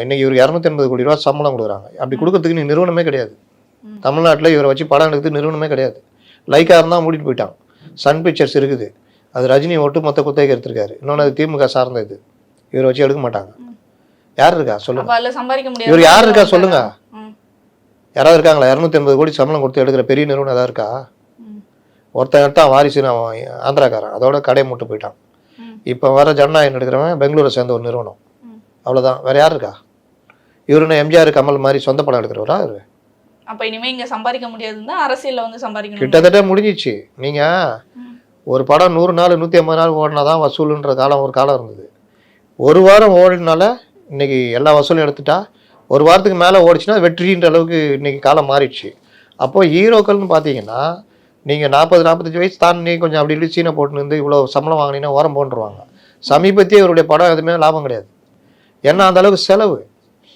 இன்னைக்கு இவருக்கு 280 கோடி ரூபா சம்பளம் கொடுக்குறாங்க. அப்படி கொடுக்கறதுக்கு நீ நிறுவனமே கிடையாது. தமிழ்நாட்டில் இவரை வச்சு படம் எடுக்கிறதுக்கு நிறுவனமே கிடையாது. லைக்கா இருந்தால் மூடிட்டு போயிட்டான். சன் பிக்சர்ஸ் இருக்குது, அது ரஜினி ஒட்டு மொத்த குத்தகைக்கு எடுத்திருக்காரு. இன்னொன்று அது திமுக சார்ந்த இது. இவரை வச்சு எடுக்க மாட்டாங்க. யார் இருக்கா சொல்லுங்க, இவர் யார் இருக்கா சொல்லுங்க, யாராவது இருக்காங்களா? 280 கோடி சம்பளம் கொடுத்து எடுக்கிற பெரிய நிறுவனம் ஏதாவது இருக்கா? ஒருத்தன் எடுத்தான் வாரிசுன்னு அவன் ஆந்திராக்காரன், அதோட கடையை மூட்டு போயிட்டான். இப்போ வர ஜனநாயகம் எடுக்கிறவன் பெங்களூரை சேர்ந்த ஒரு நிறுவனம், அவ்வளோதான். வேற யார் இருக்கா? இவருன்னு எம்ஜிஆர் கமல் மாதிரி சொந்த படம் எடுக்கிறவரா இவரு? அப்போ இனிமேல் இங்கே சம்பாதிக்க முடியாதுன்னா அரசியலில் வந்து சம்பாதிக்கணும். கிட்டத்தட்ட முடிஞ்சிச்சு. நீங்கள் ஒரு படம் 100 நாள் 150 நாள் ஓடினா தான் வசூலுன்ற காலம் ஒரு காலம் இருந்தது. ஒரு வாரம் ஓடினால இன்னைக்கு எல்லா வசூலும் எடுத்துட்டா ஒரு வாரத்துக்கு மேலே ஓடிச்சுன்னா வெற்றின்ற அளவுக்கு இன்னைக்கு காலம் மாறிடுச்சு. அப்போது ஹீரோக்கள்னு பார்த்தீங்கன்னா நீங்கள் 40-45 வயசு தாண்டி கொஞ்சம் அப்படி இப்படி சீனை போட்டுன்னு இருந்து இவ்வளோ சம்பளம் வாங்கினீங்கன்னா ஓரம் போட்டுருவாங்க. சமீபத்திய இவருடைய படம் எதுவுமே லாபம் கிடையாது. ஏன்னா அந்த அளவுக்கு செலவு.